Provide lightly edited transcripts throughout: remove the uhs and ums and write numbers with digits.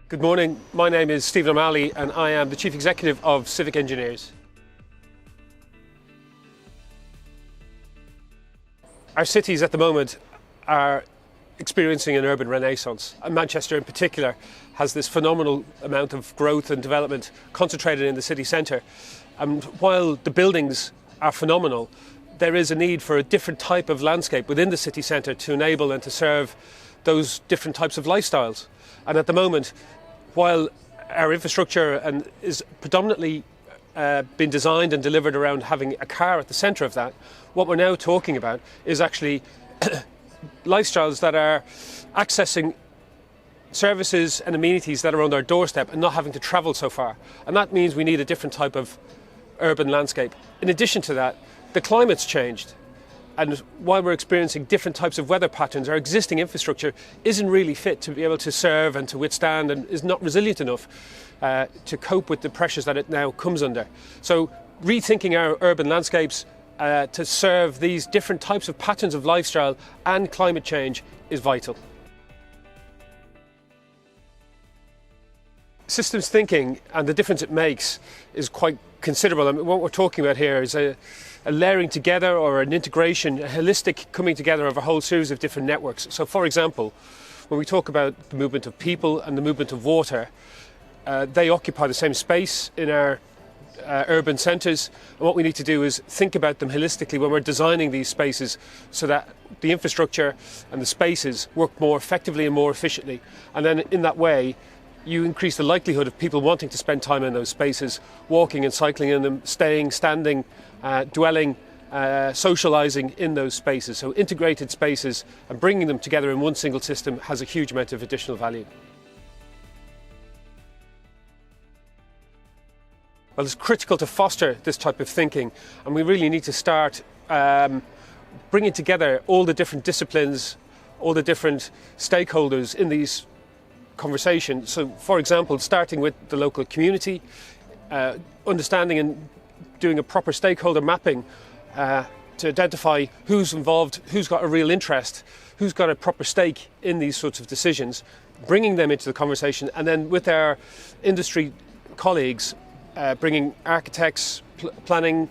Good morning, my name is Stephen O'Malley and I am the Chief Executive of Civic Engineers. Our cities at the moment are experiencing an urban renaissance, and Manchester in particular has this phenomenal amount of growth and development concentrated in the city centre. And while the buildings are phenomenal, there is a need for a different type of landscape within the city centre to enable and to serve those different types of lifestyles. And at the moment, while our infrastructure is predominantly been designed and delivered around having a car at the centre of that, what we're now talking about is actually lifestyles that are accessing services and amenities that are on their doorstep and not having to travel so far. And that means we need a different type of urban landscape. In addition to that, the climate's changed. And while we're experiencing different types of weather patterns, our existing infrastructure isn't really fit to be able to serve and to withstand, and is not resilient enough to cope with the pressures that it now comes under. So rethinking our urban landscapes to serve these different types of patterns of lifestyle and climate change is vital. Systems thinking and the difference it makes is quite considerable. I mean, what we're talking about here is a layering together or an integration, a holistic coming together of a whole series of different networks. So for example, when we talk about the movement of people and the movement of water, they occupy the same space in our urban centres, and what we need to do is think about them holistically when we're designing these spaces so that the infrastructure and the spaces work more effectively and more efficiently. And then in that way, you increase the likelihood of people wanting to spend time in those spaces, walking and cycling in them, staying, standing, dwelling, socialising in those spaces. So integrated spaces and bringing them together in one single system has a huge amount of additional value. Well, it's critical to foster this type of thinking, and we really need to start bringing together all the different disciplines, all the different stakeholders in these conversations. So, for example, starting with the local community, understanding and doing a proper stakeholder mapping to identify who's involved, who's got a real interest, who's got a proper stake in these sorts of decisions, bringing them into the conversation, and then with our industry colleagues, bringing architects, planning,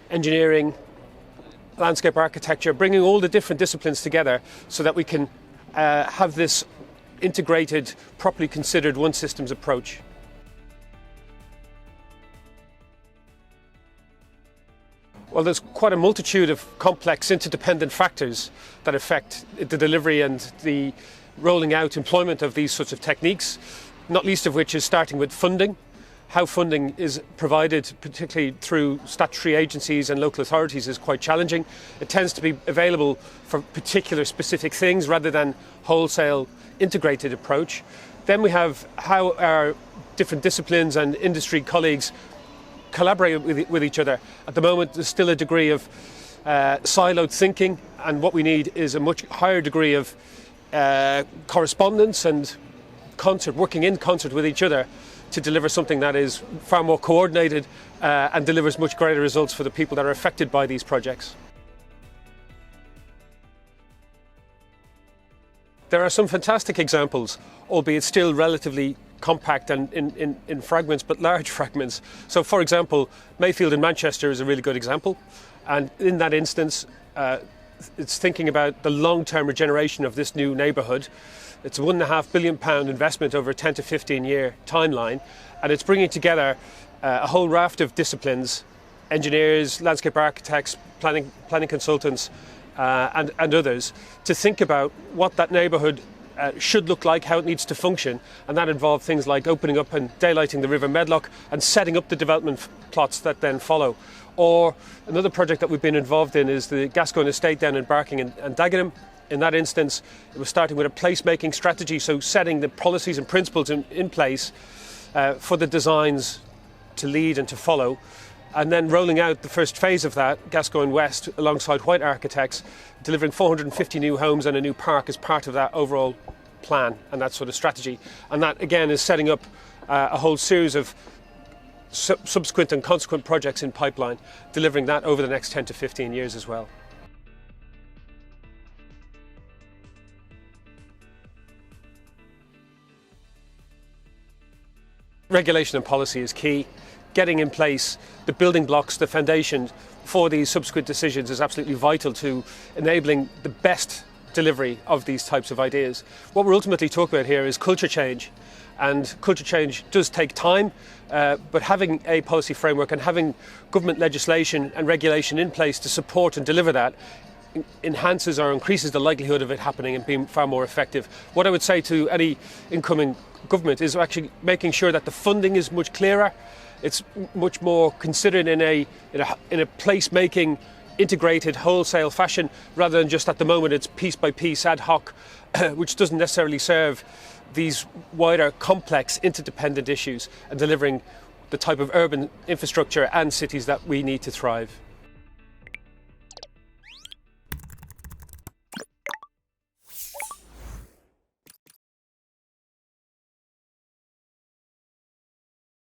engineering, landscape architecture, bringing all the different disciplines together so that we can have this integrated, properly considered one systems approach. Well, there's quite a multitude of complex interdependent factors that affect the delivery and the rolling out employment of these sorts of techniques, not least of which is starting with funding. How funding is provided, particularly through statutory agencies and local authorities, is quite challenging. It tends to be available for particular specific things rather than wholesale integrated approach. Then we have how our different disciplines and industry colleagues collaborate with each other. At the moment, there's still a degree of siloed thinking, and what we need is a much higher degree of correspondence and working in concert with each other to deliver something that is far more coordinated and delivers much greater results for the people that are affected by these projects. There are some fantastic examples, albeit still relatively compact and in fragments, but large fragments. So for example, Mayfield in Manchester is a really good example, and in that instance it's thinking about the long-term regeneration of this new neighbourhood. It's a £1.5 billion investment over a 10 to 15 year timeline, and it's bringing together a whole raft of disciplines, engineers, landscape architects, planning consultants and others, to think about what that neighbourhood should look like, how it needs to function, and that involved things like opening up and daylighting the River Medlock and setting up the development plots that then follow. Or another project that we've been involved in is the Gascoigne estate down in Barking and Dagenham. In that instance, it was starting with a placemaking strategy, so setting the policies and principles in place for the designs to lead and to follow, and then rolling out the first phase of that, Gascoigne West, alongside White Architects, delivering 450 new homes and a new park as part of that overall plan and that sort of strategy. And that, again, is setting up a whole series of subsequent and consequent projects in pipeline, delivering that over the next 10 to 15 years as well. regulation and policy is key. Getting in place the building blocks, the foundation for these subsequent decisions is absolutely vital to enabling the best delivery of these types of ideas. What we're ultimately talking about here is culture change, and culture change does take time, but having a policy framework and having government legislation and regulation in place to support and deliver that enhances or increases the likelihood of it happening and being far more effective. What I would say to any incoming government is actually making sure that the funding is much clearer. It's much more considered in a place-making, integrated, wholesale fashion, rather than just at the moment it's piece by piece, ad hoc, which doesn't necessarily serve these wider, complex, interdependent issues and delivering the type of urban infrastructure and cities that we need to thrive.